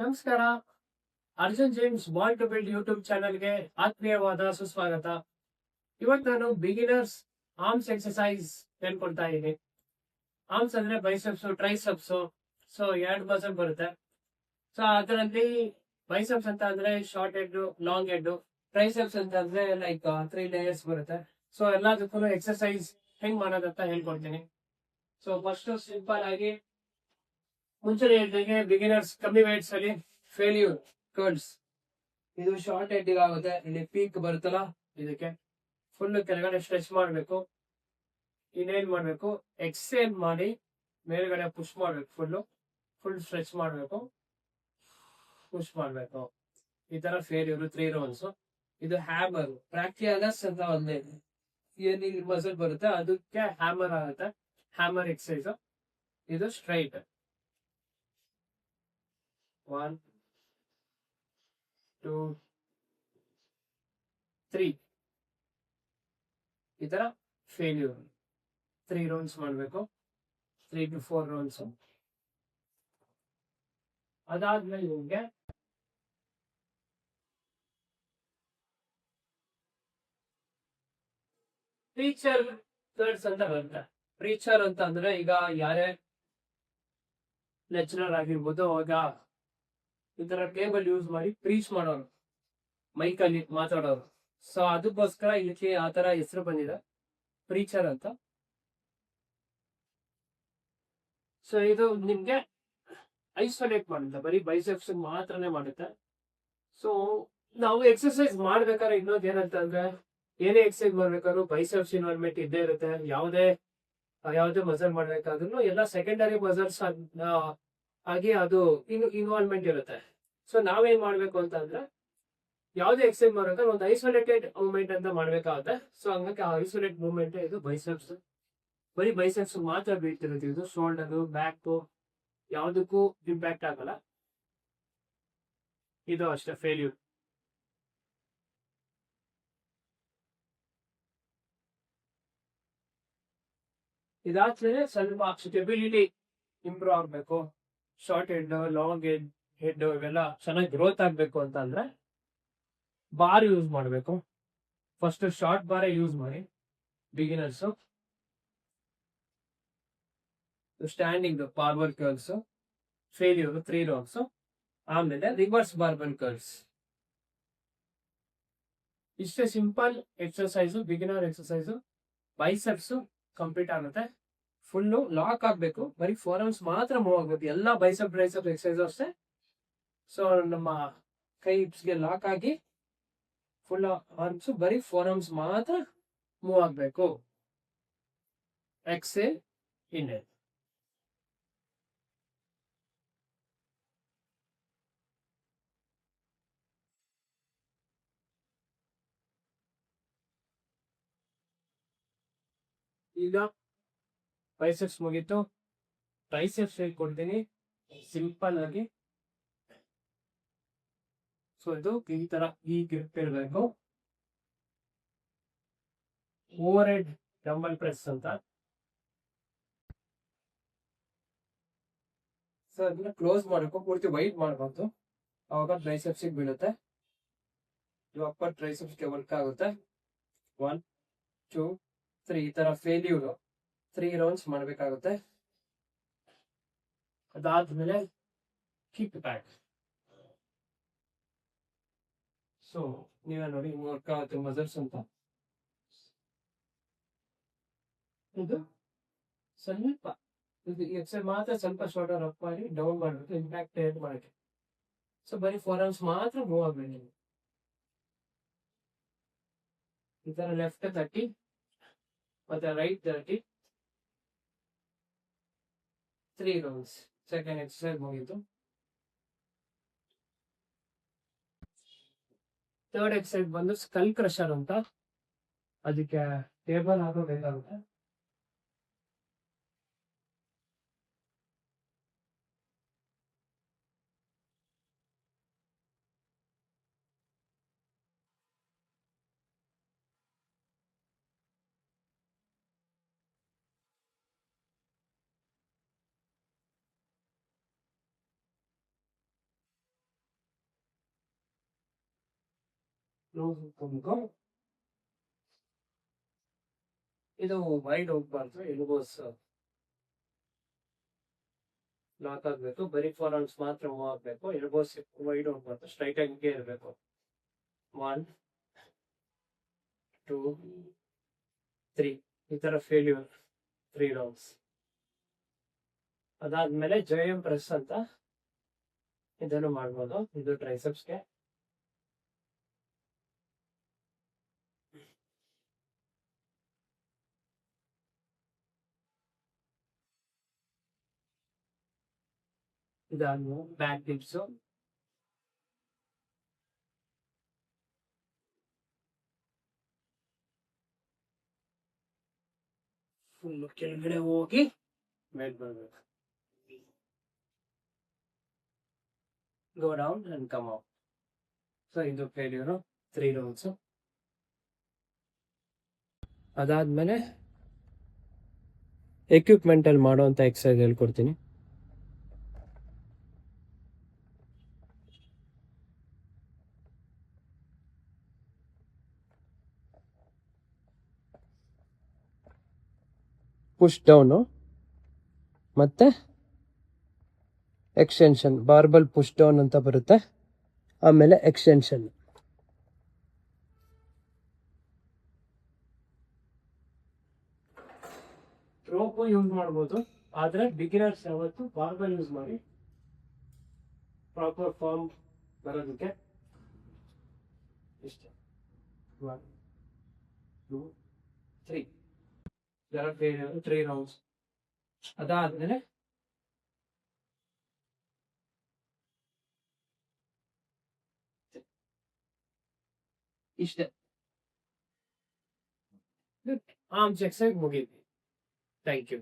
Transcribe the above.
ನಮಸ್ಕಾರ. Arjun James boy to build YouTube ಚಾನಲ್ಗೆ ಆತ್ಮೀಯವಾದ ಸುಸ್ವಾಗತ. ಇವತ್ತು ನಾನು ಬಿಗಿನರ್ಸ್ ಆರ್ಮ್ಸ್ ಎಕ್ಸಸೈಸ್ ಹೇಳ್ಕೊಡ್ತಾ ಇದ್ದೀನಿ. ಆರ್ಮ್ಸ್ ಅಂದ್ರೆ ಬೈಸೆಪ್ಸ್, ಟ್ರೈಸೆಪ್ಸ್. ಸೊ 2 ಮಸಲ್ ಬರುತ್ತೆ. ಸೊ ಅದರಲ್ಲಿ ಬೈಸೆಪ್ಸ್ ಅಂತ ಅಂದ್ರೆ short head, long head. Triceps ಅಂತ ಅಂದ್ರೆ ಲೈಕ್ 3 ಲೇಯರ್ಸ್ ಬರುತ್ತೆ. ಸೊ ಎಲ್ಲದಕ್ಕೂ ಎಕ್ಸಸೈಸ್ ಹೆಂಗ್ ಮಾಡೋದಂತ ಹೇಳ್ಕೊಡ್ತೀನಿ. ಸೊ ಫಸ್ಟ್ ಸಿಂಪಲ್ ಆಗಿ ಮುಂಚೆನೆ ಹೇಳ್ದಂಗೆ ಬಿಗಿನರ್ಸ್ ಕಮ್ಮಿ ವೇಟ್ಸ್ ಅಲ್ಲಿ ಫೇಲ್ಯೂರ್ ಕರ್ಲ್ಸ್. ಇದು ಶಾರ್ಟ್ ಹೆಡ್ ಆಗುತ್ತೆ. ಇಲ್ಲಿ ಪೀಕ್ ಬರುತ್ತಲ್ಲ, ಇದಕ್ಕೆ ಫುಲ್ ಕೆಳಗಡೆ ಸ್ಟ್ರೆಚ್ ಮಾಡಬೇಕು. ಇನ್ನೇನ್ ಮಾಡ್ಬೇಕು, ಎಕ್ಸೇಲ್ ಮಾಡಿ ಮೇಲ್ಗಡೆ ಪುಷ್ ಮಾಡ್ಬೇಕು. ಫುಲ್ ಸ್ಟ್ರೆಚ್ ಮಾಡಬೇಕು, ಪುಷ್ ಮಾಡ್ಬೇಕು. ಈ ತರ ಫೇಲ್ಯೂರ್ 3 ರೌಂಡ್ಸ್. ಇದು ಹ್ಯಾಮರ್ ಪ್ರಾಕ್ಟಿಯಾಲಸ್ ಅಂತ ಒಂದೇ ಏನ್ ಮಸಲ್ ಬರುತ್ತೆ, ಅದಕ್ಕೆ ಹ್ಯಾಮರ್ ಆಗುತ್ತೆ. Hammer exercise. ಇದು ಸ್ಟ್ರೈಟ್ 1 2 3. ಈ ತರ ಫೇಲ್ಯೂರ್ 3 ರೌಂಡ್ಸ್ ಮಾಡಬೇಕು. 3 to 4 ರೌಂಡ್ಸ್. ಅದಾದ್ಮೇಲೆ ನಿಮ್ಗೆ ಟೀಚರ್ ಕರ್ಡ್ಸ್ ಅಂತ ಬರುತ್ತೆ. ಟೀಚರ್ ಅಂತ ಅಂದ್ರೆ ಈಗ ಯಾರೇ ಲೆಕ್ಚರರ್ ಆಗಿರ್ಬೋದು, ಅವಾಗ ಈ ತರ ಟೇಬಲ್ ಯೂಸ್ ಮಾಡಿ ಪ್ರೀಚ್ ಮಾಡೋರು, ಮೈಕಲ್ಲಿ ಮಾತಾಡೋರು. ಸೊ ಅದಕ್ಕೋಸ್ಕರ ಇದಕ್ಕೆ ಆ ತರ ಹೆಸರು ಬಂದಿದೆ, ಪ್ರೀಚರ್ ಅಂತ. ಸೊ ಇದು ನಿಮ್ಗೆ ಐಸೋಲೇಟ್ ಮಾಡುತ್ತೆ, ಬರೀ ಬೈಸೆಪ್ಸ್ ಮಾತ್ರನೇ ಮಾಡುತ್ತೆ. ಸೊ ನಾವು ಎಕ್ಸರ್ಸೈಸ್ ಮಾಡ್ಬೇಕಾದ್ರೆ ಇನ್ನೊಂದು ಏನಂತ ಅಂದ್ರೆ, ಏನೇ ಎಕ್ಸರ್ಸೈಸ್ ಮಾಡ್ಬೇಕಾದ್ರೂ ಬೈಸೆಪ್ಸ್ ಇನ್ವಾಲ್ವ್ಮೆಂಟ್ ಇದ್ದೇ ಇರುತ್ತೆ. ಯಾವುದೇ ಮಸಲ್ ಮಾಡ್ಬೇಕಾದ್ರೂ ಎಲ್ಲ ಸೆಕೆಂಡರಿ ಮಸಲ್ಸ್ ಆಗಿ ಅದು ಇನ್ವಾಲ್ವ್ಮೆಂಟ್ ಇರುತ್ತೆ. ಸೊ ನಾವೇನ್ ಮಾಡ್ಬೇಕು ಅಂತ ಅಂದ್ರೆ, ಯಾವುದೇ ಎಕ್ಸರ್ಸೈಸ್ ಮಾಡ್ಬೇಕಾದ್ರೆ ಒಂದು ಐಸೋಲೇಟೆಡ್ ಮೂವ್ಮೆಂಟ್ ಅಂತ ಮಾಡ್ಬೇಕಾಗುತ್ತೆ. ಸೊ ಹಂಗಾಗಿ ಆ ಐಸೋಲೇಟ್ ಮೂವ್ಮೆಂಟ್ ಇದು ಬೈಸೆಪ್ಸ್. ಬರೀ ಬೈಸೆಪ್ಸ್ ಮಾತ್ರ ಬೀಳ್ತಿರುತ್ತೆ. ಇದು ಶೋಲ್ಡರ್, ಬ್ಯಾಕ್ ಯಾವುದಕ್ಕೂ ಇಂಪ್ಯಾಕ್ಟ್ ಆಗಲ್ಲ. ಇದು ಅಷ್ಟೇ ಫೇಲ್ಯೂರ್. ಇದಾದ್ಮೇಲೆ ಸ್ವಲ್ಪ ಸ್ಟೆಬಿಲಿಟಿ ಇಂಪ್ರೂವ್ ಆಗ್ಬೇಕು. ಶಾರ್ಟ್ ಹೆಡ್, ಲಾಂಗ್ ಹೆಡ್ ಇವೆಲ್ಲ ಚೆನ್ನಾಗಿ ಗ್ರೋತ್ ಆಗ್ಬೇಕು ಅಂತ ಅಂದ್ರೆ ಬಾರ್ ಯೂಸ್ ಮಾಡಬೇಕು. ಫಸ್ಟ್ ಶಾರ್ಟ್ ಬಾರೇ ಯೂಸ್ ಮಾಡಿ beginners. Standing forward curls, failure 3 rounds. ಆಮೇಲೆ ರಿವರ್ಸ್ ಬಾರ್ಬಲ್ ಕರ್ಲ್ಸ್. ಇಷ್ಟೇ simple exercise, beginner exercise. Biceps complete ಆಗುತ್ತೆ. ಫುಲ್ಲು ಲಾಕ್ ಆಗ್ಬೇಕು, ಬರೀ 4 ರೌಂಡ್ಸ್ ಮಾತ್ರ ಮೂವ್ ಆಗ್ಬೇಕು. ಎಲ್ಲ ಬೈಸೆಪ್ ಟ್ರೈಸೆಪ್ ಎಕ್ಸರ್ಸೈಸ್ ಅಷ್ಟೇ. ಸೊ ನಮ್ಮ ಕೈ ಹಿಪ್ಸ್ಗೆ ಲಾಕ್ ಆಗಿ ಫುಲ್ ಆರ್ಮ್ಸ್ ಬರೀ 4 ರೌಂಡ್ಸ್ ಮಾತ್ರ ಮೂವ್ ಆಗ್ಬೇಕು. Exhale, inhale. ಈಗ ಬೈಸೆಪ್ಸ್ ಮುಗೀತು, ಟ್ರೈಸೆಪ್ಸ್ ಹೇಳ್ಕೊಡ್ತೀನಿ ಸಿಂಪಲ್ ಆಗಿ. ಸೊ ಇದು ಈ ತರ ಈ ಗ್ರಿಪ್ ಇರಬೇಕು. ಓವರ್ ಹೆಡ್ ಡಂಬಲ್ ಪ್ರೆಸ್ ಅಂತ. ಸೊ ಅದನ್ನ ಕ್ಲೋಸ್ ಮಾಡಬೇಕು, ಪೂರ್ತಿ ವೈಟ್ ಮಾಡಬಾರ್ದು, ಅವಾಗ ಟ್ರೈಸೆಪ್ಸ್ ಬೀಳುತ್ತೆ. ಇದು ಅಪ್ಪರ್ ಟ್ರೈಸೆಪ್ಸ್ಗೆ ವರ್ಕ್ ಆಗುತ್ತೆ. 1 2 3. ಈ ತರ ಫೇಲ್ಯೂರ್ 3 ರೌಂಡ್ಸ್ ಮಾಡಬೇಕಾಗುತ್ತೆ. ಅದಾದ್ಮೇಲೆ ಕಿಕ್ ಬ್ಯಾಕ್. ಸೊ ನೀವೇ ನೋಡಿ ವರ್ಕ್ ಆಗುತ್ತೆ ಮಸಲ್ಸ್ ಅಂತ. ಇದು ಸ್ವಲ್ಪ ಇದು ಎಕ್ಸೈಸ್ ಮಾತ್ರ ಸ್ವಲ್ಪ ಶೋಲ್ಡರ್ ಅಪ್ ಮಾಡಿ ಡೌನ್ ಮಾಡಬೇಕು, ಇಂಪ್ಯಾಕ್ಟ್ ಏನ್ ಮಾಡಕ್ಕೆ. ಸೊ ಬರೀ 4 ರೌಂಡ್ಸ್ ಮಾತ್ರ ಮೂವ್ ಆಗ್ಬೇಕು. ಈ ತರ ಲೆಫ್ಟ್ 30 ಮತ್ತೆ ರೈಟ್ 30. 3 ರೌಂಡ್ಸ್. ಸೆಕೆಂಡ್ ಎಕ್ಸರ್ಸೈಸ್ ಮುಗೀತು. ಥರ್ಡ್ ಎಕ್ಸರ್ಸೈಸ್ ಬಂದು ಸ್ಕಲ್ ಕ್ರಷರ್ ಅಂತ. ಅದಕ್ಕೆ ಟೇಬಲ್ ಹಾಕೋಬೇಕಾಗುತ್ತೆ. ತುಂಬ್ಕೊ. ಇದು ವೈಡ್ ಹೋಗ್ಬಾರ್ದು, ಎಲ್ಬೋಸ್ ಲಾಕ್ ಆಗ್ಬೇಕು. ಬರೀ ಫೋರ್ ಆರ್ಮ್ಸ್ ಮಾತ್ರ ಮೂವ್ ಆಗ್ಬೇಕು. ಎಲ್ಬೋಸ್ ವೈಡ್ ಹೋಗ್ಬಾರ್ದು, ಸ್ಟ್ರೈಟ್ ಆಗಿ ಇರಬೇಕು. 1 2 3 ಈ ತರ ಫೇಲ್ಯೂರ್ 3 ರೌಂಡ್ಸ್. ಅದಾದ್ಮೇಲೆ ಜಯಂ ಪ್ರೆಸ್ ಅಂತ ಇದನ್ನು ಮಾಡ್ಬೋದು. ಇದು ಟ್ರೈಸೆಪ್ಸ್ಗೆ. ಇದಾದ್ಮೇಲೆ ಬ್ಯಾಕ್ ಡಿಪ್ಸ್. ಫುಲ್ ಕೆಳಗಡೆ ಹೋಗಿ ಮೇಲ್ ಬರ್ಬೇಕು. Go down and come out. So ಇದು ಫೇಲ್ಯೂರು 3 ರೌಂಡ್ಸ್. ಅದಾದ್ಮೇಲೆ ಎಕ್ವಿಪ್ಮೆಂಟ್ ಅಲ್ಲಿ ಮಾಡುವಂತ ಎಕ್ಸರ್ಸೈಸ್ ಹೇಳ್ಕೊಡ್ತೀನಿ. ಪುಷ್ ಡೌನು ಮತ್ತೆ ಎಕ್ಸ್ಟೆನ್ಷನ್. ಬಾರ್ಬಲ್ ಪುಷ್ ಡೌನ್ ಅಂತ ಬರುತ್ತೆ, ಆಮೇಲೆ ಎಕ್ಸ್ಟೆನ್ಷನ್. ರೋಪ್ ಯೂಸ್ ಮಾಡ್ಬೋದು, ಆದ್ರೆ ಬಿಗಿನರ್ಸ್ ಯಾವತ್ತು ಬಾರ್ಬಲ್ ಯೂಸ್ ಮಾಡಿ ಪ್ರಾಪರ್ ಫಾರ್ಮ್ ಬರೋದಕ್ಕೆ. ಇಷ್ಟೇ. 1 2 3 3 ರೌಂಡ್ಸ್. ಅದಾದ್ಮೇಲೆ ಇಷ್ಟೇ. ಆರ್ಮ್ಸ್ ಎಕ್ಸರ್ಸೈಸ್ ಮುಗೀತು. Thank you.